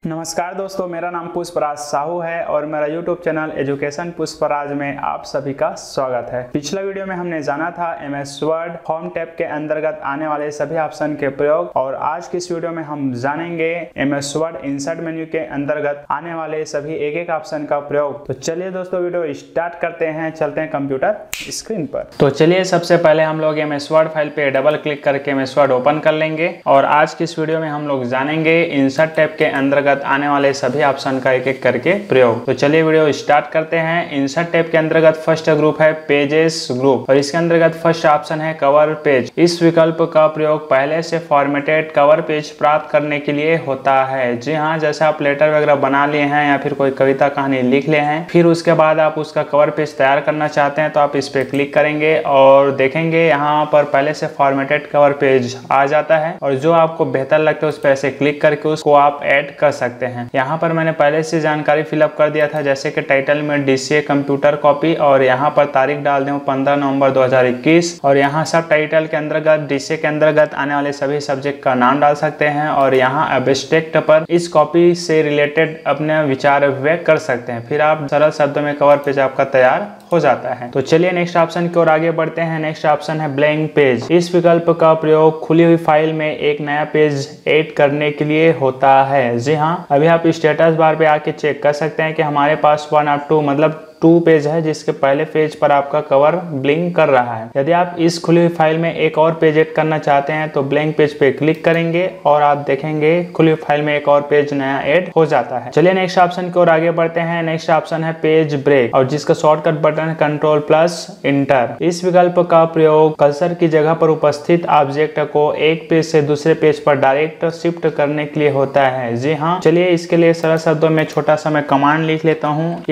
नमस्कार दोस्तों, मेरा नाम पुष्पराज साहू है और मेरा YouTube चैनल एजुकेशन पुष्पराज में आप सभी का स्वागत है। पिछला वीडियो में हमने जाना था MS वर्ड होम टैब के अंतर्गत आने वाले सभी ऑप्शन के प्रयोग, और आज की इस वीडियो में हम जानेंगे MS वर्ड इंसर्ट मेन्यू के अंतर्गत आने वाले सभी एक एक ऑप्शन का प्रयोग। तो चलिए दोस्तों वीडियो स्टार्ट करते हैं, चलते हैं कंप्यूटर स्क्रीन पर। तो चलिए सबसे पहले हम लोग MS वर्ड फाइल पे डबल क्लिक करके MS वर्ड ओपन कर लेंगे और आज की इस वीडियो में हम लोग जानेंगे इंसर्ट टैब के अंतर्गत आने वाले सभी ऑप्शन का एक एक करके प्रयोग। तो चलिए वीडियो स्टार्ट करते हैं। इंसर्ट टैब के अंतर्गत फर्स्ट ग्रुप है पेजेस ग्रुप और इसके अंतर्गत फर्स्ट ऑप्शन है कवर पेज। इस विकल्प का प्रयोग पहले से फॉर्मेटेड कवर पेज प्राप्त करने के लिए होता है। जी हाँ, जैसे आप लेटर वगैरह बना लिए हैं या फिर कोई कविता कहानी लिख ले हैं, फिर उसके बाद आप उसका कवर पेज तैयार करना चाहते हैं तो आप इस पे क्लिक करेंगे और देखेंगे यहाँ पर पहले से फॉर्मेटेड कवर पेज आ जाता है और जो आपको बेहतर लगता है उस पर ऐसे क्लिक करके उसको आप ऐड कर सकते हैं। यहाँ पर मैंने पहले से जानकारी फिलअप कर दिया था, जैसे कि टाइटल में DCA कंप्यूटर कॉपी और यहाँ पर तारीख डाल दें 15 नवंबर 2021 और यहाँ सब टाइटल के अंतर्गत DCA के अंतर्गत आने वाले सभी सब्जेक्ट का नाम डाल सकते हैं और यहाँ एब्स्ट्रैक्ट पर इस कॉपी से रिलेटेड अपने विचार व्यक्त कर सकते हैं। फिर आप सरल शब्दों में कवर पेज आपका तैयार हो जाता है। तो चलिए नेक्स्ट ऑप्शन की ओर आगे बढ़ते हैं। नेक्स्ट ऑप्शन है ब्लैंक पेज। इस विकल्प का प्रयोग खुली हुई फाइल में एक नया पेज ऐड करने के लिए होता है। जी हाँ, अभी आप स्टेटस बार पे आके चेक कर सकते हैं कि हमारे पास 1 और 2 मतलब 2 पेज है, जिसके पहले पेज पर आपका कवर ब्लिंक कर रहा है। यदि आप इस खुली हुई फाइल में एक और पेज ऐड करना चाहते हैं तो ब्लैंक पेज पे क्लिक करेंगे और आप देखेंगे खुली हुई फाइल में एक और पेज नया ऐड हो जाता है। चलिए नेक्स्ट ऑप्शन की ओर आगे बढ़ते हैं। नेक्स्ट ऑप्शन है पेज ब्रेक और जिसका शॉर्टकट बटन है Ctrl+Enter। इस विकल्प का प्रयोग कर्सर की जगह पर उपस्थित ऑब्जेक्ट को एक पेज से दूसरे पेज पर डायरेक्ट शिफ्ट करने के लिए होता है। जी हाँ, चलिए इसके लिए सरल शब्दों में छोटा सा मैं कमांड लिख लेता हूँ,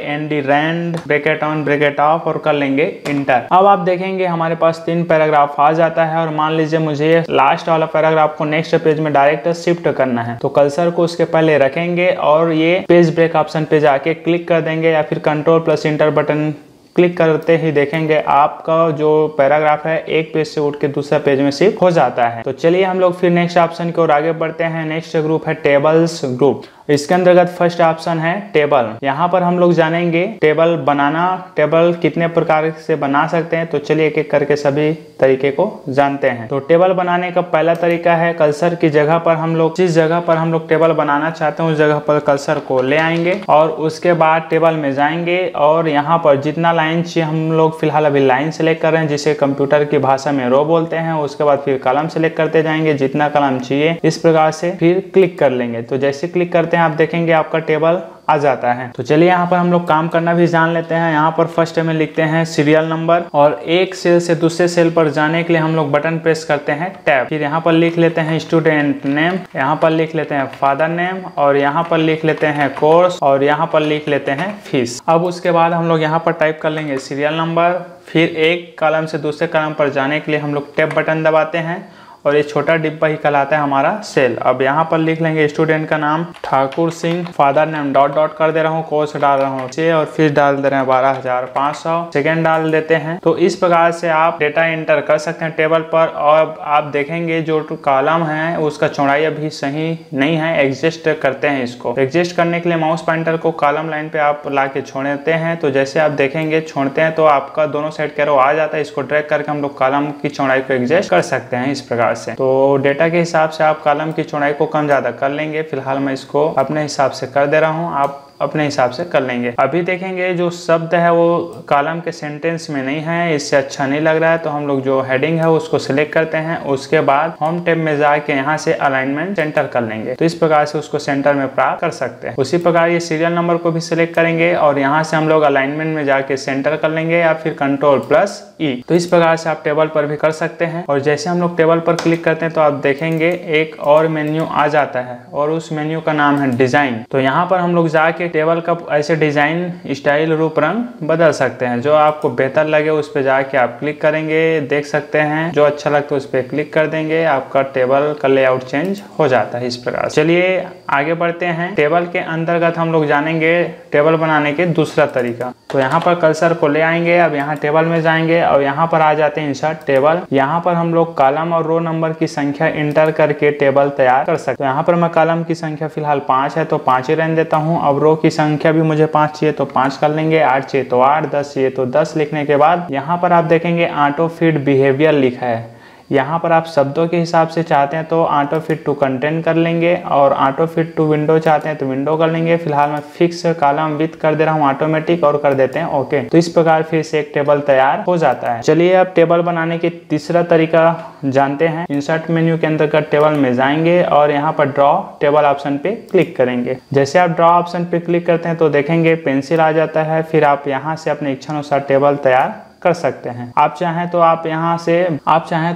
rand bracket on bracket of और कर लेंगे इंटर। अब आप देखेंगे हमारे पास 3 पैराग्राफ आ जाता है और मान लीजिए मुझे लास्ट वाला पैराग्राफ को नेक्स्ट पेज में डायरेक्ट शिफ्ट करना है तो कर्सर को उसके पहले रखेंगे और ये पेज ब्रेक ऑप्शन पे जाके क्लिक कर देंगे या फिर Ctrl+Enter बटन क्लिक करते ही देखेंगे आपका जो पैराग्राफ है एक पेज से उठ के दूसरा पेज में शिफ्ट हो जाता है। तो चलिए हम लोग फिर नेक्स्ट ऑप्शन की ओर आगे बढ़ते हैं। नेक्स्ट ग्रुप है टेबल्स ग्रुप। इसके अंतर्गत फर्स्ट ऑप्शन है टेबल। यहाँ पर हम लोग जानेंगे टेबल बनाना, टेबल कितने प्रकार से बना सकते हैं। तो चलिए एक एक करके सभी तरीके को जानते हैं। तो टेबल बनाने का पहला तरीका है कर्सर की जगह पर हम लोग जिस जगह पर हम लोग टेबल बनाना चाहते हैं उस जगह पर कर्सर को ले आएंगे और उसके बाद टेबल में जाएंगे और यहाँ पर जितना लाइन चाहिए, हम लोग फिलहाल अभी लाइन सेलेक्ट कर रहे हैं जिसे कंप्यूटर की भाषा में रो बोलते हैं। उसके बाद फिर कॉलम सेलेक्ट करते जाएंगे, जितना कॉलम चाहिए इस प्रकार से फिर क्लिक कर लेंगे। तो जैसे क्लिक करते हैं आप देखेंगे आपका टेबल आ जाता है। तो चलिए यहाँ पर हम लोग काम करना भी जान लेते हैं। यहाँ पर फर्स्ट में लिखते हैं सीरियल नंबर और एक सेल से दूसरे सेल पर जाने के लिए हम लोग बटन प्रेस करते हैं टैब। फिर यहाँ पर लिख लेते हैं स्टूडेंट नेम, यहाँ पर लिख लेते हैं फादर नेम और यहाँ पर लिख लेते हैं कोर्स और यहाँ पर लिख लेते हैं फीस। अब उसके बाद हम लोग यहाँ पर टाइप कर लेंगे सीरियल नंबर। फिर एक कॉलम से दूसरे कॉलम पर जाने के लिए हम लोग टैब बटन दबाते हैं और ये छोटा डिब्बा ही कहलाता है हमारा सेल। अब यहाँ पर लिख लेंगे स्टूडेंट का नाम Thakur Singh, father name dot dot कर दे रहा हूँ, कोर्स डाल रहा हूँ 6 और फीस डाल दे रहे हैं 12,500, सेकेंड डाल देते हैं। तो इस प्रकार से आप डेटा एंटर कर सकते हैं टेबल पर। और आप देखेंगे जो कॉलम है उसका चौड़ाई अभी सही नहीं है, एडजस्ट करते हैं इसको। एडजस्ट करने के लिए माउस पॉइंटर को कॉलम लाइन पे आप ला के छोड़ते हैं तो जैसे आप देखेंगे छोड़ते हैं तो आपका दोनों साइड कैरो आ जाता है। इसको ड्रैग करके हम लोग कॉलम की चौड़ाई को एडजस्ट कर सकते हैं इस प्रकार से। तो डेटा के हिसाब से आप कॉलम की चौड़ाई को कम ज्यादा कर लेंगे। फिलहाल मैं इसको अपने हिसाब से कर दे रहा हूं, आप अपने हिसाब से कर लेंगे। अभी देखेंगे जो शब्द है वो कॉलम के सेंटेंस में नहीं है, इससे अच्छा नहीं लग रहा है तो हम लोग जो हेडिंग है उसको सिलेक्ट करते हैं। उसके बाद होम टैब में जाके यहाँ से अलाइनमेंट सेंटर कर लेंगे तो इस प्रकार से उसको सेंटर में प्राप्त कर सकते हैं। उसी प्रकार ये सीरियल नंबर को भी सिलेक्ट करेंगे और यहाँ से हम लोग अलाइनमेंट में जाके सेंटर कर लेंगे या फिर Ctrl+E। तो इस प्रकार से आप टेबल पर भी कर सकते हैं। और जैसे हम लोग टेबल पर क्लिक करते हैं तो आप देखेंगे एक और मेन्यू आ जाता है और उस मेन्यू का नाम है डिजाइन। तो यहाँ पर हम लोग जाके जाके टेबल का ऐसे डिजाइन, स्टाइल, रूप, रंग बदल सकते हैं। जो आपको बेहतर लगे उस पर जाके आप क्लिक करेंगे, देख सकते हैं। जो अच्छा लगता है उस पर क्लिक कर देंगे, आपका टेबल का लेआउट चेंज हो जाता है इस प्रकार। चलिए आगे बढ़ते हैं। टेबल के अंतर्गत हम लोग जानेंगे टेबल बनाने के दूसरा तरीका। तो यहाँ पर कर्सर को ले आएंगे, अब यहाँ टेबल में जाएंगे और यहाँ पर आ जाते हैं इंसर्ट टेबल। यहाँ पर हम लोग कॉलम और रो नंबर की संख्या इंटर करके टेबल तैयार कर सकते हैं। यहाँ पर मैं कॉलम की संख्या फिलहाल 5 है तो 5 ही रहने देता हूँ। अब रो की संख्या भी मुझे 5 चाहिए तो 5 कर लेंगे, 8 चाहिए तो 8, 10 चाहिए तो 10 लिखने के बाद यहाँ पर आप देखेंगे ऑटो फिट बिहेवियर लिखा है। यहाँ पर आप शब्दों के हिसाब से चाहते हैं तो ऑटो फिट टू कंटेंट कर लेंगे और ऑटो फिट टू विंडो चाहते हैं तो विंडो कर लेंगे। फिलहाल मैं फिक्स कॉलम विथ कर दे रहा हूँ ऑटोमेटिक और कर देते हैं ओके। तो इस प्रकार फिर से एक टेबल तैयार हो जाता है। चलिए अब टेबल बनाने के तीसरा तरीका जानते हैं। इंसर्ट मेन्यू के अंतर्गत टेबल में जाएंगे और यहाँ पर ड्रॉ टेबल ऑप्शन पे क्लिक करेंगे। जैसे आप ड्रॉ ऑप्शन पे क्लिक करते हैं तो देखेंगे पेंसिल आ जाता है। फिर आप यहाँ से अपने इच्छा अनुसार टेबल तैयार कर सकते हैं। आप चाहें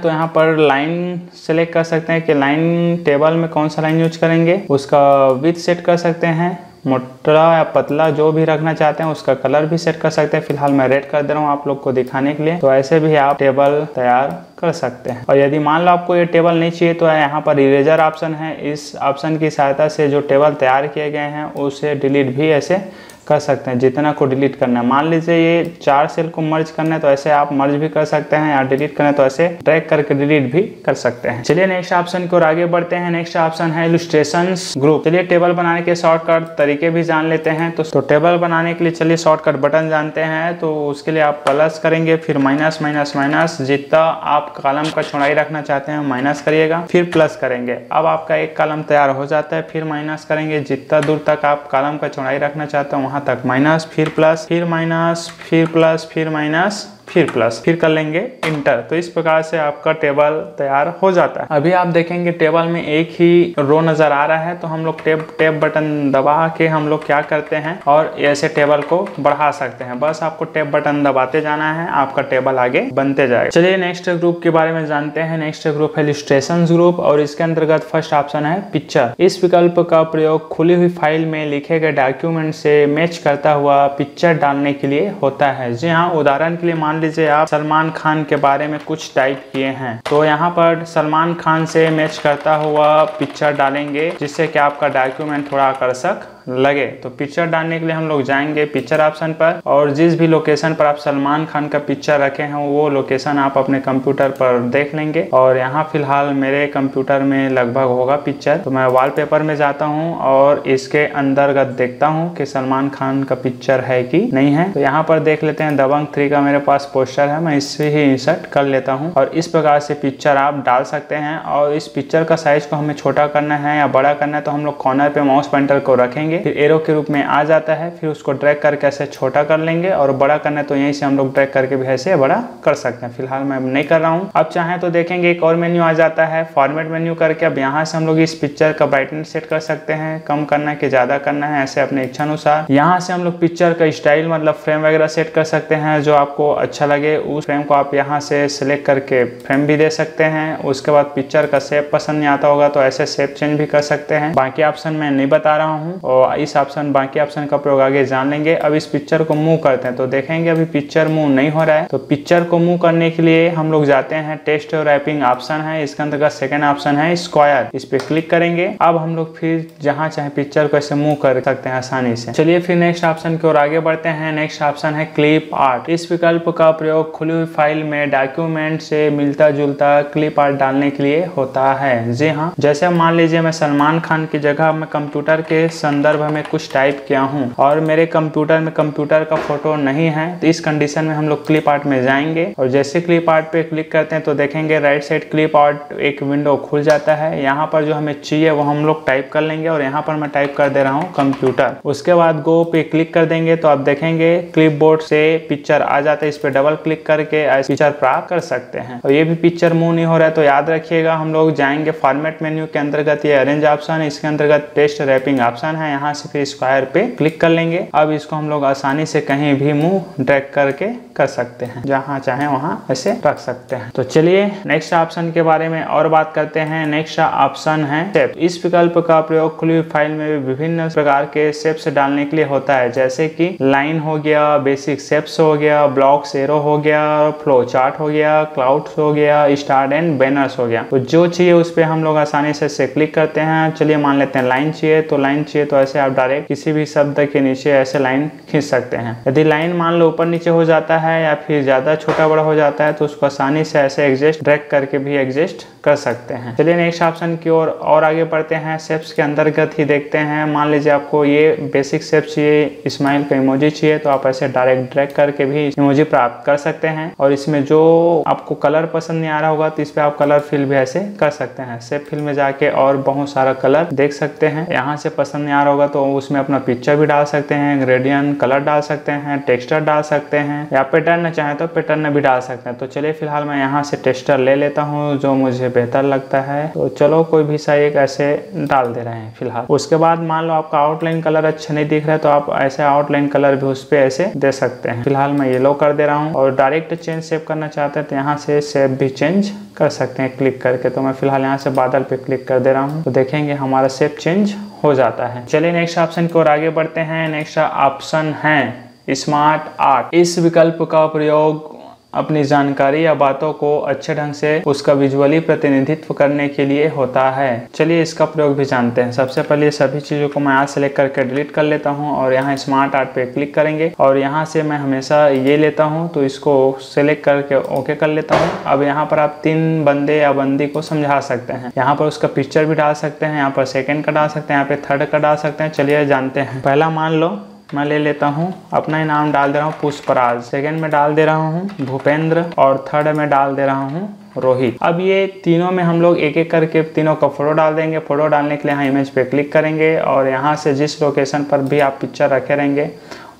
तो यहाँ पर लाइन सेलेक्ट कर सकते हैं कि लाइन टेबल में कौन सा लाइन यूज करेंगे। उसका विड्थ सेट कर सकते हैं, मोटा या पतला जो भी रखना चाहते हैं। उसका कलर भी सेट कर सकते हैं। फिलहाल मैं रेड कर दे रहा हूँ आप लोग को दिखाने के लिए। तो ऐसे भी आप टेबल तैयार कर सकते हैं। और यदि मान लो आपको ये टेबल नहीं चाहिए तो यहाँ पर इरेजर ऑप्शन है। इस ऑप्शन की सहायता से जो टेबल तैयार किए गए हैं उसे डिलीट भी ऐसे कर सकते हैं, जितना को डिलीट करना है। मान लीजिए ये 4 सेल को मर्ज करना है तो ऐसे आप मर्ज भी कर सकते हैं, या डिलीट करना है तो ऐसे ड्रैग करके डिलीट भी कर सकते हैं। चलिए नेक्स्ट ऑप्शन की ओर आगे बढ़ते हैं। नेक्स्ट ऑप्शन है इलस्ट्रेशंस ग्रुप। चलिए टेबल बनाने के शॉर्टकट तरीके भी जान लेते हैं। तो टेबल बनाने के लिए चलिए शॉर्टकट बटन जानते हैं। तो उसके लिए आप प्लस करेंगे, फिर माइनस माइनस माइनस, जितना आप कॉलम का चौड़ाई रखना चाहते हैं माइनस करिएगा, फिर प्लस करेंगे। अब आपका एक कॉलम तैयार हो जाता है। फिर माइनस करेंगे, जितना दूर तक आप कॉलम का चौड़ाई रखना चाहते हैं वहां तक माइनस, फिर प्लस, फिर माइनस, फिर प्लस, फिर माइनस, फिर प्लस, फिर कर लेंगे इंटर। तो इस प्रकार से आपका टेबल तैयार हो जाता है। अभी आप देखेंगे टेबल में एक ही रो नजर आ रहा है तो हम लोग टैब बटन दबा के हम लोग क्या करते हैं और ऐसे टेबल को बढ़ा सकते हैं। बस आपको टैब बटन दबाते जाना है, आपका टेबल आगे बनते जाएगा। चलिए नेक्स्ट ग्रुप के बारे में जानते हैं। नेक्स्ट ग्रुप है इलस्ट्रेशन ग्रुप और इसके अंतर्गत फर्स्ट ऑप्शन है पिक्चर। इस विकल्प का प्रयोग खुली हुई फाइल में लिखे गए डॉक्यूमेंट से मैच करता हुआ पिक्चर डालने के लिए होता है। जी हाँ, उदाहरण के लिए मान लीजिए आप सलमान खान के बारे में कुछ टाइप किए हैं तो यहाँ पर सलमान खान से मैच करता हुआ पिक्चर डालेंगे, जिससे कि आपका डॉक्यूमेंट थोड़ा आकर्षक लगे। तो पिक्चर डालने के लिए हम लोग जाएंगे पिक्चर ऑप्शन पर और जिस भी लोकेशन पर आप सलमान खान का पिक्चर रखे हैं वो लोकेशन आप अपने कंप्यूटर पर देख लेंगे। और यहाँ फिलहाल मेरे कंप्यूटर में लगभग होगा पिक्चर, तो मैं वॉलपेपर में जाता हूँ और इसके अंतर्गत देखता हूँ कि सलमान खान का पिक्चर है कि नहीं है। तो यहाँ पर देख लेते हैं दबंग 3 का मेरे पास पोस्टर है, मैं इससे ही इंसर्ट कर लेता हूँ। और इस प्रकार से पिक्चर आप डाल सकते हैं। और इस पिक्चर का साइज को हमें छोटा करना है या बड़ा करना है तो हम लोग कॉर्नर पे माउस पॉइंटर को रखेंगे, फिर एरो के रूप में आ जाता है, फिर उसको ड्रैग करके ऐसे छोटा कर लेंगे। और बड़ा करना है तो यहीं से हम लोग ड्रैग करके भी ऐसे बड़ा कर सकते हैं। फिलहाल मैं नहीं कर रहा हूँ। अब चाहें तो देखेंगे एक और मेन्यू आ जाता है फॉर्मेट मेन्यू करके। अब यहाँ से हम लोग इस पिक्चर का ब्राइटनेस सेट कर सकते हैं, कम करना है कि ज्यादा करना है, ऐसे अपने इच्छा अनुसार। यहाँ से हम लोग पिक्चर का स्टाइल मतलब फ्रेम वगैरह सेट कर सकते हैं, जो आपको अच्छा लगे उस फ्रेम को आप यहाँ से सिलेक्ट करके फ्रेम भी दे सकते हैं। उसके बाद पिक्चर का शेप पसंद नहीं आता होगा तो ऐसे शेप चेंज भी कर सकते हैं। बाकी ऑप्शन मैं नहीं बता रहा हूँ और इस बाकी ऑप्शन का प्रयोग आगे जान लेंगे। अब इस पिक्चर को मूव करते हैं तो देखेंगे अभी पिक्चर मूव नहीं हो रहा है। तो पिक्चर को मूव करने के लिए हम लोग जाते हैं टेक्स्ट और रैपिंग ऑप्शन है, इसके अंतर्गत सेकंड ऑप्शन है स्क्वायर, इस पे क्लिक करेंगे। अब हम लोग फिर जहां चाहे पिक्चर को ऐसे मूव कर सकते हैं आसानी से। चलिए फिर नेक्स्ट ऑप्शन की ओर आगे बढ़ते हैं। नेक्स्ट ऑप्शन है क्लिप आर्ट। इस विकल्प का प्रयोग खुली हुई फाइल में डॉक्यूमेंट से मिलता जुलता क्लिप आर्ट डालने के लिए होता है। जी हाँ, जैसे मान लीजिए मैं सलमान खान की जगह मैं कंप्यूटर के संदर्भ में कुछ टाइप किया हूं और मेरे कंप्यूटर में कंप्यूटर का फोटो नहीं है, तो इस कंडीशन में हम लोग क्लिप आर्ट में जाएंगे और जैसे क्लिप आर्ट पे क्लिक करते हैं तो देखेंगे राइट साइड क्लिप आर्ट एक विंडो खुल जाता है। यहाँ पर जो हमें चाहिए वो हम लोग टाइप कर लेंगे और यहाँ पर मैं टाइप कर दे रहा हूँ कंप्यूटर। उसके बाद गो पे क्लिक कर देंगे तो आप देखेंगे क्लिपबोर्ड से पिक्चर आ जाता है, इस पे डबल क्लिक करके पिक्चर प्राप्त कर सकते हैं। और ये भी पिक्चर मूव नहीं हो रहा है तो याद रखिएगा हम लोग जाएंगे फॉर्मेट मेन्यू के अंतर्गत ये अरेंज ऑप्शन, इसके अंतर्गत टेक्स्ट रैपिंग ऑप्शन है, यहाँ से फिर स्क्वायर पे क्लिक कर लेंगे। अब इसको हम लोग आसानी से कहीं भी मूव ड्रैग करके कर सकते हैं, जहाँ चाहे वहाँ ऐसे रख सकते हैं। तो चलिए नेक्स्ट ऑप्शन के बारे में और बात करते हैं। नेक्स्ट ऑप्शन है शेप। इस विकल्प का प्रयोग खुली हुई फाइल में विभिन्न प्रकार के शेप्स डालने के लिए होता है, जैसे कि लाइन हो गया, बेसिक शेप्स हो गया, ब्लॉक्स, एरो हो गया, फ्लो चार्ट हो गया, क्लाउड्स हो गया, स्टार एंड बैनर्स हो गया। तो जो चाहिए उस पर हम लोग आसानी से क्लिक करते हैं। चलिए मान लेते हैं लाइन चाहिए, तो लाइन चाहिए तो ऐसे आप डायरेक्ट किसी भी शब्द के नीचे ऐसे लाइन खींच सकते हैं। यदि लाइन मान लो ऊपर नीचे हो जाता है या फिर ज्यादा छोटा बड़ा हो जाता है तो उसको आसानी से ऐसे एडजस्ट ड्रैग करके भी एडजस्ट कर सकते हैं। चलिए नेक्स्ट ऑप्शन की ओर और आगे बढ़ते हैं। शेप्स के अंतर्गत ही देखते हैं। मान लीजिए आपको ये बेसिक शेप चाहिए, स्माइल का इमोजी चाहिए, तो आप ऐसे डायरेक्ट ड्रैग करके भी इमोजी प्राप्त कर सकते हैं। और इसमें जो आपको कलर पसंद नहीं आ रहा होगा तो इस पे आप कलर फिल भी ऐसे कर सकते हैं। शेप फिल में जाके और बहुत सारा कलर देख सकते हैं। यहाँ से पसंद नहीं आ रहा होगा तो उसमें अपना पिक्चर भी डाल सकते हैं, ग्रेडियंट कलर डाल सकते हैं, टेक्सचर डाल सकते हैं, या पैटर्न चाहे तो पैटर्न भी डाल सकते हैं। तो चलिए फिलहाल मैं यहाँ से टेक्सचर ले लेता हूँ जो मुझे बेहतर लगता है। तो चलो कोई भी सा एक ऐसे डाल दे रहे हैं फिलहाल। उसके बाद मान लो आपका आउटलाइन कलर अच्छा नहीं दिख रहा है तो आप ऐसे आउटलाइन कलर भी उस पर ऐसे दे सकते हैं। फिलहाल मैं येलो कर दे रहा हूँ। और डायरेक्ट चेंज शेप करना चाहते हैं तो यहाँ से शेप भी चेंज कर सकते हैं क्लिक करके। तो मैं फिलहाल यहाँ से बादल पे क्लिक कर दे रहा हूँ, तो देखेंगे हमारा शेप चेंज हो जाता है। चलिए नेक्स्ट ऑप्शन की ओर आगे बढ़ते हैं। नेक्स्ट ऑप्शन है स्मार्ट आर्ट। इस विकल्प का प्रयोग अपनी जानकारी या बातों को अच्छे ढंग से उसका विजुअली प्रतिनिधित्व करने के लिए होता है। चलिए इसका प्रयोग भी जानते हैं। सबसे पहले सभी चीज़ों को मैं यहाँ सेलेक्ट करके डिलीट कर लेता हूँ और यहाँ स्मार्ट आर्ट पे क्लिक करेंगे। और यहाँ से मैं हमेशा ये लेता हूँ तो इसको सेलेक्ट करके ओके कर लेता हूँ। अब यहाँ पर आप 3 बंदे या बंदी को समझा सकते हैं। यहाँ पर उसका पिक्चर भी डाल सकते हैं, यहाँ पर सेकेंड का डाल सकते हैं, यहाँ पे थर्ड का डाल सकते हैं। चलिए जानते हैं। पहला मान लो मैं ले लेता हूँ, अपना ही नाम डाल दे रहा हूँ पुष्पराज, सेकंड में डाल दे रहा हूँ भूपेंद्र और थर्ड में डाल दे रहा हूँ रोहित। अब ये तीनों में हम लोग एक एक करके तीनों का फोटो डाल देंगे। फोटो डालने के लिए यहाँ इमेज पे क्लिक करेंगे और यहाँ से जिस लोकेशन पर भी आप पिक्चर रखे रहेंगे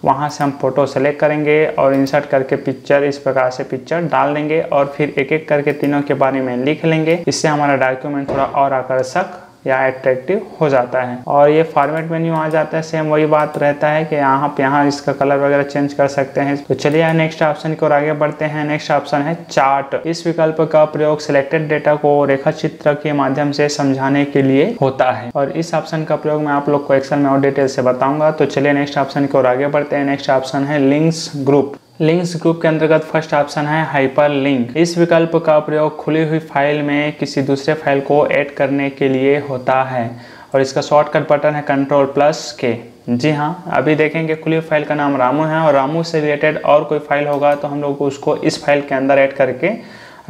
वहाँ से हम फोटो सेलेक्ट करेंगे और इंसर्ट करके पिक्चर इस प्रकार से पिक्चर डाल देंगे। और फिर एक एक करके तीनों के बारे में लिख लेंगे। इससे हमारा डॉक्यूमेंट थोड़ा और आकर्षक या अट्रैक्टिव हो जाता है। और ये फॉर्मेट मेन्यू आ जाता है। सेम वही बात रहता है कि यहाँ इसका कलर वगैरह चेंज कर सकते हैं। तो चलिए नेक्स्ट ऑप्शन की ओर आगे बढ़ते हैं। नेक्स्ट ऑप्शन है चार्ट। इस विकल्प का प्रयोग सिलेक्टेड डेटा को रेखा चित्र के माध्यम से समझाने के लिए होता है। और इस ऑप्शन का प्रयोग मैं आप लोग को एक्सेल में और डिटेल से बताऊंगा। तो चलिए नेक्स्ट ऑप्शन की ओर आगे बढ़ते हैं। नेक्स्ट ऑप्शन है लिंक्स ग्रुप। लिंक्स ग्रुप के अंतर्गत फर्स्ट ऑप्शन है हाइपर लिंक। इस विकल्प का प्रयोग खुली हुई फाइल में किसी दूसरे फाइल को ऐड करने के लिए होता है। और इसका शॉर्टकट बटन है Ctrl+K। जी हाँ, अभी देखेंगे खुली हुई फाइल का नाम रामू है और रामू से रिलेटेड और कोई फाइल होगा तो हम लोग उसको इस फाइल के अंदर ऐड करके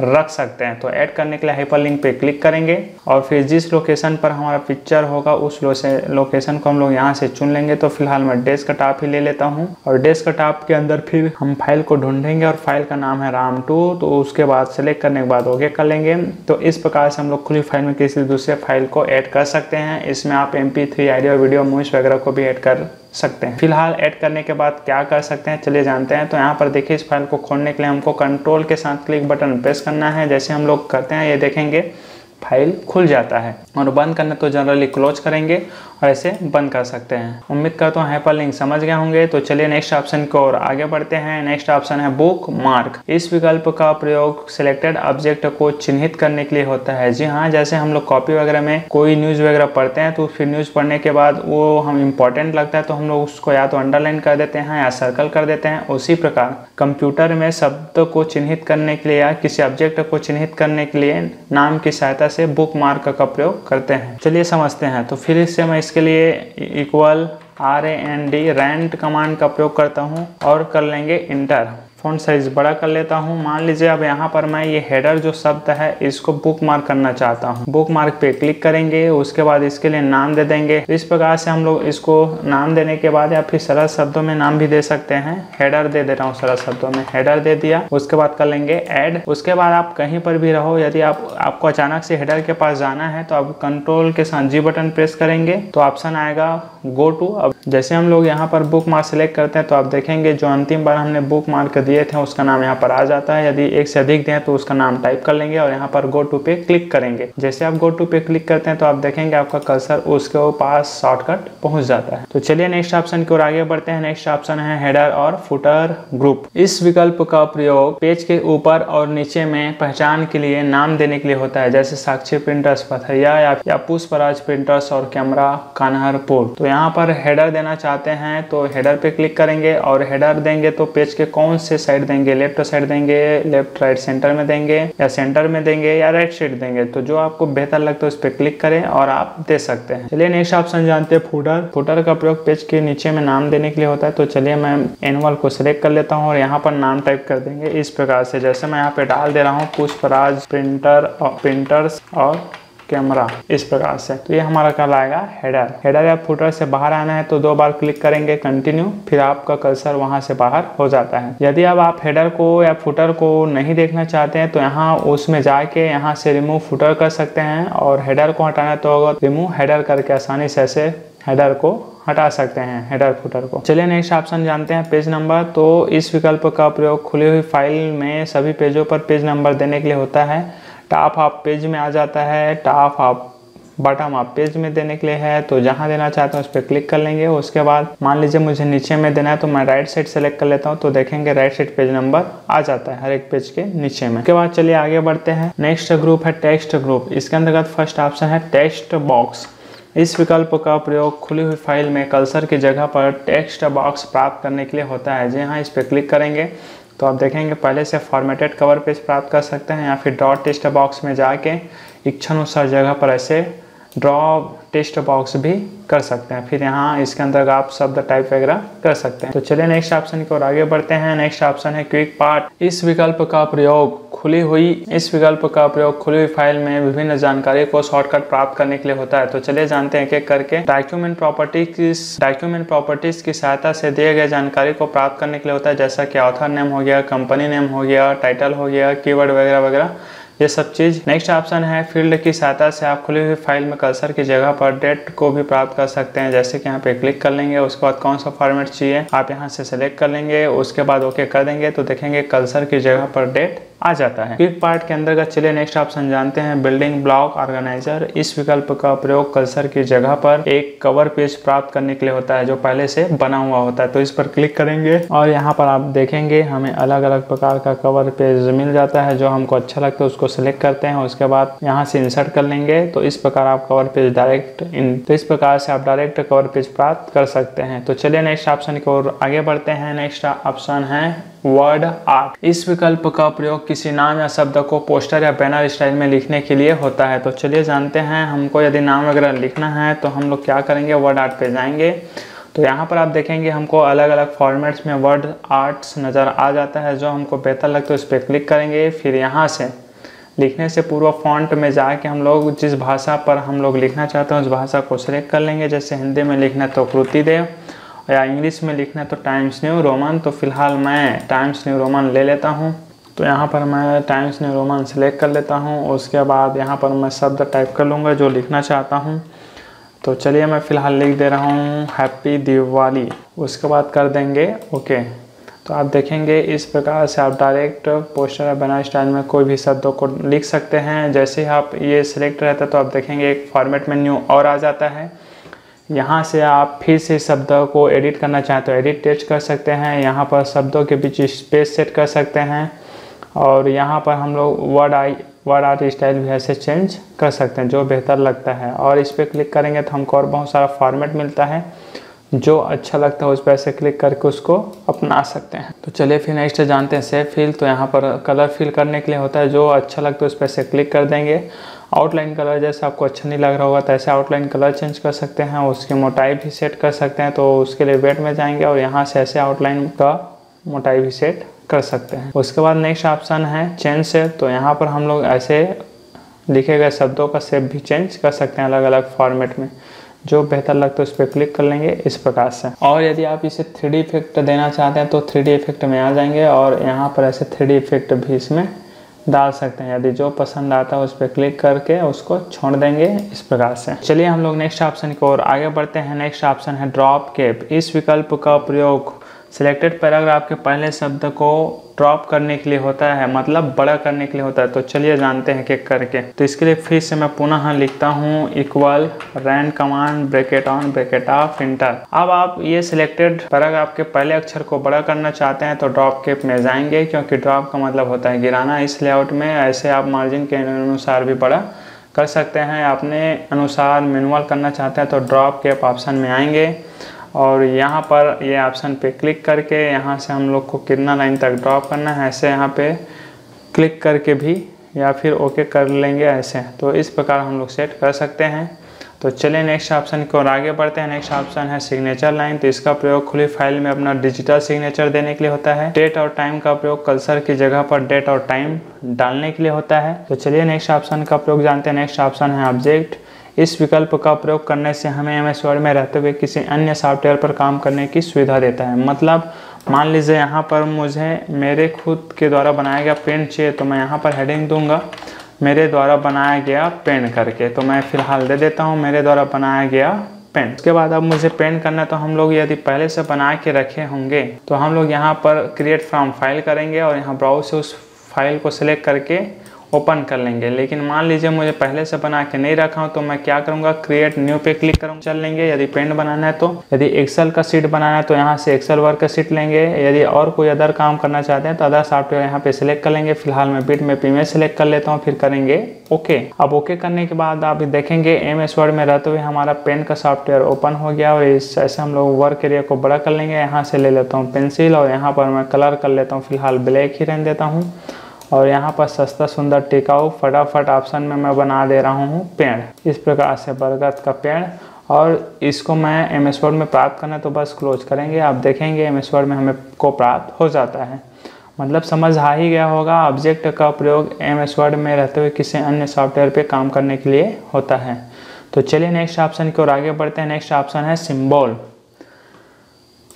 रख सकते हैं। तो ऐड करने के लिए हाइपरलिंक पे क्लिक करेंगे और फिर जिस लोकेशन पर हमारा पिक्चर होगा उस लोकेशन को हम लोग यहाँ से चुन लेंगे। तो फिलहाल मैं डेस्कटॉप ही ले लेता हूँ और डेस्कटॉप के अंदर फिर हम फाइल को ढूंढेंगे और फाइल का नाम है RAM2। तो उसके बाद सेलेक्ट करने के बाद ओके कर लेंगे। तो इस प्रकार से हम लोग खुली फाइल में किसी दूसरे फाइल को ऐड कर सकते हैं। इसमें आप MP3 ऑडियो वीडियो मूवीज वगैरह को भी ऐड कर सकते हैं। फिलहाल ऐड करने के बाद क्या कर सकते हैं चलिए जानते हैं। तो यहाँ पर देखिए इस फाइल को खोलने के लिए हमको कंट्रोल के साथ क्लिक बटन प्रेस करना है। जैसे हम लोग करते हैं ये देखेंगे फाइल खुल जाता है। और बंद करना तो जनरली क्लोज करेंगे और ऐसे बंद कर सकते हैं। उम्मीद करता हूँ हाइपरलिंक समझ गए होंगे। तो चलिए नेक्स्ट ऑप्शन की ओर आगे बढ़ते हैं। नेक्स्ट ऑप्शन है बुक मार्क। इस विकल्प का प्रयोग सिलेक्टेड ऑब्जेक्ट को चिन्हित करने के लिए होता है। जी हाँ, जैसे हम लोग कॉपी वगैरह में कोई न्यूज़ वगैरह पढ़ते हैं तो फिर न्यूज़ पढ़ने के बाद वो हम इम्पोर्टेंट लगता है तो हम लोग उसको या तो अंडरलाइन कर देते हैं या सर्कल कर देते हैं। उसी प्रकार कंप्यूटर में शब्द को चिन्हित करने के लिए या किसी ऑब्जेक्ट को चिन्हित करने के लिए नाम की सहायता से बुक मार्क का प्रयोग करते हैं। चलिए समझते हैं। तो फिर इससे मैं इसके लिए इक्वल RAND कमांड का प्रयोग करता हूँ और कर लेंगे इंटर। फ़ॉन्ट साइज बड़ा कर लेता हूँ। मान लीजिए अब यहाँ पर मैं ये हेडर जो शब्द है इसको बुक मार्क करना चाहता हूँ। बुक मार्क पे क्लिक करेंगे, उसके बाद इसके लिए नाम दे देंगे। इस प्रकार से हम लोग इसको नाम देने के बाद या फिर सरल शब्दों में नाम भी दे सकते हैं। हेडर दे रहा हूँ, सरल शब्दों में हेडर दे दिया। उसके बाद कर लेंगे ऐड। उसके बाद आप कहीं पर भी रहो, यदि आपको अचानक से हेडर के पास जाना है तो आप कंट्रोल के साथ G बटन प्रेस करेंगे तो ऑप्शन आएगा गो टू। अब जैसे हम लोग यहाँ पर बुक मार्क सेलेक्ट करते हैं तो आप देखेंगे जो अंतिम बार हमने बुक मार्क दिए थे उसका नाम यहाँ पर आ जाता है। यदि एक से अधिक दें तो उसका नाम टाइप कर लेंगे और यहाँ पर गो टू पे क्लिक करेंगे। जैसे आप गो टू पे क्लिक करते हैं तो आप देखेंगे आपका कर्सर उसके पास शॉर्टकट पहुंच जाता है। तो चलिए नेक्स्ट ऑप्शन की ओर आगे बढ़ते हैं। नेक्स्ट ऑप्शन है हेडर और फुटर ग्रुप। इस विकल्प का प्रयोग पेज के ऊपर और नीचे में पहचान के लिए नाम देने के लिए होता है, जैसे साक्षी प्रिंटर्स पथरिया या पुष्पराज प्रिंटर्स और कैमरा कान्हरपुर। तो यहाँ पर हेडर देना चाहते हैं तो हेडर पे क्लिक करेंगे और हेडर देंगे तो पेज के कौन से साइड देंगे, लेफ्ट साइड देंगे, लेफ्ट राइट सेंटर में देंगे या सेंटर में देंगे या राइट साइड देंगे। तो जो आपको बेहतर लगता है उस पर क्लिक करें और आप दे सकते हैं। चलिए नेक्स्ट ऑप्शन जानते हैं फुटर। फुटर का प्रयोग पेज के नीचे में नाम देने के लिए होता है। तो चलिए मैं एनुअल को सिलेक्ट कर लेता हूँ और यहाँ पर नाम टाइप कर देंगे इस प्रकार से, जैसे मैं यहाँ पे डाल दे रहा हूँ पुष्पराज प्रिंटर्स और कैमरा, इस प्रकार से। तो ये हमारा कल आएगा हेडर। हेडर या फुटर से बाहर आना है तो 2 बार क्लिक करेंगे कंटिन्यू, फिर आपका कर्सर वहां से बाहर हो जाता है। यदि अब आप हेडर को या फुटर को नहीं देखना चाहते हैं तो यहाँ उसमें जाके यहाँ से रिमूव फुटर कर सकते हैं और हेडर को हटाना तो रिमूव हेडर करके आसानी से ऐसे हेडर को हटा सकते हैं, हेडर फुटर को। चलिए नेक्स्ट ऑप्शन जानते हैं पेज नंबर। तो इस विकल्प का प्रयोग खुली हुई फाइल में सभी पेजों पर पेज नंबर देने के लिए होता है। टॉप ऑफ पेज में आ जाता है, top of bottom of page में देने के लिए है। तो जहां देना चाहते हैं उस पर क्लिक कर लेंगे। उसके बाद मान लीजिए मुझे नीचे में देना है तो मैं राइट साइड सेलेक्ट कर लेता हूं तो देखेंगे राइट साइड पेज नंबर आ जाता है हर एक पेज के नीचे में। उसके बाद चलिए आगे बढ़ते हैं। नेक्स्ट ग्रुप है टेक्स्ट ग्रुप। इसके अंतर्गत फर्स्ट ऑप्शन है टेक्स्ट बॉक्स। इस विकल्प का प्रयोग खुली हुई फाइल में कर्सर की जगह पर टेक्स्ट बॉक्स प्राप्त करने के लिए होता है। जी हाँ, इस पर क्लिक करेंगे तो आप देखेंगे पहले से फॉर्मेटेड कवर पेज प्राप्त कर सकते हैं या फिर डॉट टेक्स्ट बॉक्स में जाके इच्छानुसार जगह पर ऐसे ड्रॉ टेक्स्ट बॉक्स भी कर सकते हैं। फिर यहाँ इसके अंदर आप शब्द टाइप वगैरह कर सकते हैं। तो चलिए नेक्स्ट ऑप्शन की ओर आगे बढ़ते हैं। नेक्स्ट ऑप्शन है क्विक पार्ट। इस विकल्प का प्रयोग खुली हुई फाइल में विभिन्न जानकारी को शॉर्टकट प्राप्त करने के लिए होता है। तो चलिए जानते हैं एक करके। डॉक्यूमेंट प्रॉपर्टीज की सहायता से दिए गए जानकारी को प्राप्त करने के लिए होता है, जैसा कि ऑथर नेम हो गया, कंपनी नेम हो गया, टाइटल हो गया, कीवर्ड वगैरह वगैरह, ये सब चीज। नेक्स्ट ऑप्शन है फील्ड की सहायता से आप खुली हुई फाइल में कर्सर की जगह पर डेट को भी प्राप्त कर सकते हैं, जैसे कि यहाँ पे क्लिक कर लेंगे। उसके बाद कौन सा फॉर्मेट चाहिए आप यहाँ से सेलेक्ट कर लेंगे। उसके बाद ओके कर देंगे तो देखेंगे कर्सर की जगह पर डेट आ जाता है। क्विक पार्ट के अंतर्गत चलिए नेक्स्ट ऑप्शन जानते हैं बिल्डिंग ब्लॉक ऑर्गेनाइजर। इस विकल्प का प्रयोग कर्सर की जगह पर एक कवर पेज प्राप्त करने के लिए होता है जो पहले से बना हुआ होता है। तो इस पर क्लिक करेंगे और यहाँ पर आप देखेंगे हमें अलग अलग प्रकार का कवर पेज मिल जाता है। जो हमको अच्छा लगता है उसको सिलेक्ट करते हैं, उसके बाद यहाँ से इंसर्ट कर लेंगे। तो इस प्रकार आप कवर पेज इस प्रकार से आप डायरेक्ट कवर पेज प्राप्त कर सकते हैं। तो चलिए नेक्स्ट ऑप्शन की ओर आगे बढ़ते हैं। नेक्स्ट ऑप्शन है वर्ड आर्ट। इस विकल्प का प्रयोग किसी नाम या शब्द को पोस्टर या बैनर स्टाइल में लिखने के लिए होता है। तो चलिए जानते हैं हमको यदि नाम वगैरह लिखना है तो हम लोग क्या करेंगे, वर्ड आर्ट पे जाएंगे। तो यहाँ पर आप देखेंगे हमको अलग अलग फॉर्मेट्स में वर्ड आर्ट्स नज़र आ जाता है। जो हमको बेहतर लगता है उस पर क्लिक करेंगे। फिर यहाँ से लिखने से पूर्व फॉन्ट में जाके हम लोग जिस भाषा पर हम लोग लिखना चाहते हैं उस भाषा को सिलेक्ट कर लेंगे। जैसे हिंदी में लिखना है तो कृतिदेव या इंग्लिश में लिखना है तो टाइम्स न्यू रोमन। तो फिलहाल मैं टाइम्स न्यू रोमन ले लेता हूँ। तो यहाँ पर मैं टाइम्स न्यू रोमन सेलेक्ट कर लेता हूँ। उसके बाद यहाँ पर मैं शब्द टाइप कर लूँगा जो लिखना चाहता हूँ। तो चलिए मैं फ़िलहाल लिख दे रहा हूँ हैप्पी दिवाली। उसके बाद कर देंगे ओके। तो आप देखेंगे इस प्रकार से आप डायरेक्ट पोस्टर या बैनर स्टाइल में कोई भी शब्दों को लिख सकते हैं। जैसे ही आप ये सिलेक्ट रहता है तो आप देखेंगे एक फॉर्मेट मेन्यू और आ जाता है। यहाँ से आप फिर से शब्दों को एडिट करना चाहें तो एडिट टेक्स्ट कर सकते हैं। यहाँ पर शब्दों के बीच स्पेस सेट कर सकते हैं और यहाँ पर हम लोग वर्ड आर्ट स्टाइल भी ऐसे चेंज कर सकते हैं जो बेहतर लगता है। और इस पर क्लिक करेंगे तो हमको और बहुत सारा फॉर्मेट मिलता है, जो अच्छा लगता है उस पर ऐसे क्लिक करके उसको अपना सकते हैं। तो चलिए फिर नेक्स्ट जानते हैं सेव फिल। तो यहाँ पर कलर फिल करने के लिए होता है, जो अच्छा लगता है उस पर ऐसे क्लिक कर देंगे। आउटलाइन कलर जैसे आपको अच्छा नहीं लग रहा होगा तो ऐसे आउटलाइन कलर चेंज कर सकते हैं। उसकी मोटाई भी सेट कर सकते हैं। तो उसके लिए वेट में जाएंगे और यहाँ से ऐसे आउटलाइन का मोटाई भी सेट कर सकते हैं। उसके बाद नेक्स्ट ऑप्शन है चेंज शेप। तो यहाँ पर हम लोग ऐसे लिखे गए शब्दों का शेप भी चेंज कर सकते हैं अलग अलग फॉर्मेट में, जो बेहतर लगता है उस पर क्लिक कर लेंगे इस प्रकार से। और यदि आप इसे 3D इफेक्ट देना चाहते हैं तो 3D इफेक्ट में आ जाएंगे और यहाँ पर ऐसे 3D इफेक्ट भी इसमें डाल सकते हैं। यदि जो पसंद आता है उस पर क्लिक करके उसको छोड़ देंगे इस प्रकार से। चलिए हम लोग नेक्स्ट ऑप्शन की ओर आगे बढ़ते हैं। नेक्स्ट ऑप्शन है ड्रॉप कैप। इस विकल्प का प्रयोग सिलेक्टेड पैराग्राफ के पहले शब्द को ड्रॉप करने के लिए होता है, मतलब बड़ा करने के लिए होता है। तो चलिए जानते हैं कि करके। तो इसके लिए फिर से मैं पुनः लिखता हूँ equal rand command bracket on bracket off enter. अब आप ये सिलेक्टेड पैराग्राफ के पहले अक्षर को बड़ा करना चाहते हैं तो ड्रॉप कैप में जाएंगे, क्योंकि ड्रॉप का मतलब होता है गिराना। इस लेआउट में ऐसे आप मार्जिन के अनुसार भी बड़ा कर सकते हैं। अपने अनुसार मैनुअल करना चाहते हैं तो ड्रॉप कैप ऑप्शन में आएंगे और यहाँ पर ये ऑप्शन पे क्लिक करके यहाँ से हम लोग को कितना लाइन तक ड्रॉप करना है ऐसे यहाँ पे क्लिक करके भी या फिर ओके कर लेंगे ऐसे। तो इस प्रकार हम लोग सेट कर सकते हैं। तो चलिए नेक्स्ट ऑप्शन की ओर आगे बढ़ते हैं। नेक्स्ट ऑप्शन है सिग्नेचर लाइन। तो इसका प्रयोग खुली फाइल में अपना डिजिटल सिग्नेचर देने के लिए होता है। डेट और टाइम का प्रयोग कर्सर की जगह पर डेट और टाइम डालने के लिए होता है। तो चलिए नेक्स्ट ऑप्शन का प्रयोग जानते हैं। नेक्स्ट ऑप्शन है ऑब्जेक्ट। इस विकल्प का प्रयोग करने से हमें एमएस वर्ड में रहते हुए किसी अन्य सॉफ्टवेयर पर काम करने की सुविधा देता है। मतलब मान लीजिए यहाँ पर मुझे मेरे खुद के द्वारा बनाया गया पेन चाहिए, तो मैं यहाँ पर हेडिंग दूंगा मेरे द्वारा बनाया गया पेन करके। तो मैं फिलहाल दे देता हूँ मेरे द्वारा बनाया गया पेन। उसके बाद अब मुझे पेन करना, तो हम लोग यदि पहले से बना के रखे होंगे तो हम लोग यहाँ पर क्रिएट फ्रॉम फाइल करेंगे और यहाँ ब्राउज से उस फाइल को सिलेक्ट करके ओपन कर लेंगे। लेकिन मान लीजिए मुझे पहले से बना के नहीं रखा हूँ तो मैं क्या करूँगा, क्रिएट न्यू पे क्लिक करूँगा। चल लेंगे यदि पेन बनाना है तो। यदि एक्सेल का शीट बनाना है तो यहाँ से एक्सेल वर्क का शीट लेंगे। यदि और कोई अदर काम करना चाहते हैं तो अदर सॉफ्टवेयर यहाँ पे सिलेक्ट कर लेंगे। फिलहाल मैं बिट में इमेज सेलेक्ट कर लेता हूँ, फिर करेंगे ओके। अब ओके करने के बाद आप देखेंगे एमएस वर्ड में रहते हुए हमारा पेन का सॉफ्टवेयर ओपन हो गया। और इस ऐसे हम लोग वर्क एरिया को बड़ा कर लेंगे। यहाँ से ले लेता हूँ पेंसिल और यहाँ पर मैं कलर कर लेता हूँ, फिलहाल ब्लैक ही रहने देता हूँ। और यहाँ पर सस्ता सुंदर टिकाऊ फटाफट ऑप्शन में मैं बना दे रहा हूँ पेड़। इस प्रकार से बरगद का पेड़। और इसको मैं एमएस वर्ड में प्राप्त करना तो बस क्लोज करेंगे। आप देखेंगे एमएस वर्ड में हमें को प्राप्त हो जाता है। मतलब समझ आ ही गया होगा, ऑब्जेक्ट का प्रयोग एमएस वर्ड में रहते हुए किसी अन्य सॉफ्टवेयर पे काम करने के लिए होता है। तो चलिए नेक्स्ट ऑप्शन की ओर आगे बढ़ते हैं। नेक्स्ट ऑप्शन है सिंबल।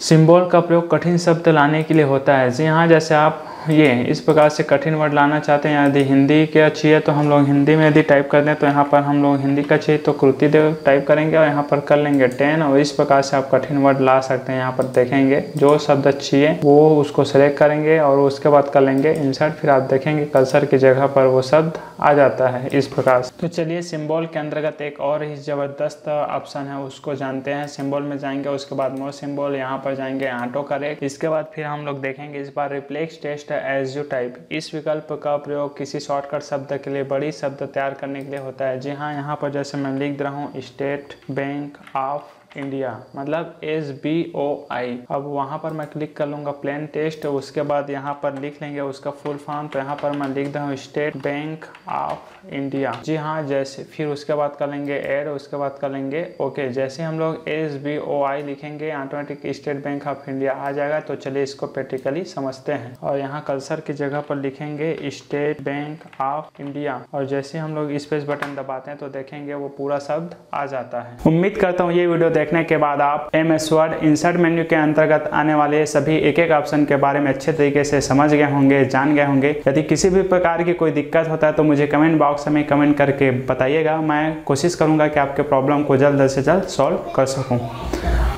सिंबल का प्रयोग कठिन शब्द लाने के लिए होता है। जी हाँ, जैसे आप ये इस प्रकार से कठिन वर्ड लाना चाहते हैं। यदि हिंदी के चाहिए तो हम लोग हिंदी में यदि टाइप कर दें तो यहाँ पर हम लोग हिंदी का चाहिए तो कृति देव टाइप करेंगे और यहाँ पर कर लेंगे 10। और इस प्रकार से आप कठिन वर्ड ला सकते हैं। यहाँ पर देखेंगे जो शब्द चाहिए वो उसको सेलेक्ट करेंगे और उसके बाद कर लेंगे इंसर्ट। फिर आप देखेंगे कर्सर की जगह पर वो शब्द आ जाता है इस प्रकार से। तो चलिए सिंबल के अंतर्गत एक और ही जबरदस्त ऑप्शन है, उसको जानते हैं। सिंबल में जाएंगे, उसके बाद मोर सिंबल, यहाँ पर जाएंगे ऑटो करेक्ट। इसके बाद फिर हम लोग देखेंगे इस बार replace text as you type. इस विकल्प का प्रयोग किसी शॉर्टकट शब्द के लिए बड़ी शब्द तैयार करने के लिए होता है। जी हाँ, यहाँ पर जैसे मैं लिख रहा हूँ स्टेट बैंक ऑफ इंडिया, मतलब SBOI। अब वहाँ पर मैं क्लिक कर लूँगा प्लेन टेक्स्ट, उसके बाद यहाँ पर लिख लेंगे उसका फुल फॉर्म। तो यहाँ पर मैं लिख रहा हूँ स्टेट बैंक ऑफ इंडिया। जी हाँ, जैसे फिर उसके बाद कर लेंगे ऐड, उसके बाद कर लेंगे ओके। जैसे हम लोग SBOI लिखेंगे automatic State Bank of India आ जाएगा। तो चलिए इसको प्रैक्टिकली समझते हैं। और यहाँ कर्सर की जगह पर लिखेंगे स्टेट बैंक ऑफ इंडिया और जैसे हम लोग स्पेस बटन दबाते हैं तो देखेंगे वो पूरा शब्द आ जाता है। उम्मीद करता हूँ ये वीडियो देखने के बाद आप एमएस वर्ड इंसर्ट मेन्यू के अंतर्गत आने वाले सभी एक एक ऑप्शन के बारे में अच्छे तरीके से समझ गए होंगे, जान गए होंगे। यदि किसी भी प्रकार की कोई दिक्कत होता है तो मुझे कमेंट बॉक्स में कमेंट करके बताइएगा। मैं कोशिश करूंगा कि आपके प्रॉब्लम को जल्द से जल्द सॉल्व कर सकूं।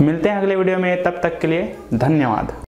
मिलते हैं अगले वीडियो में, तब तक के लिए धन्यवाद।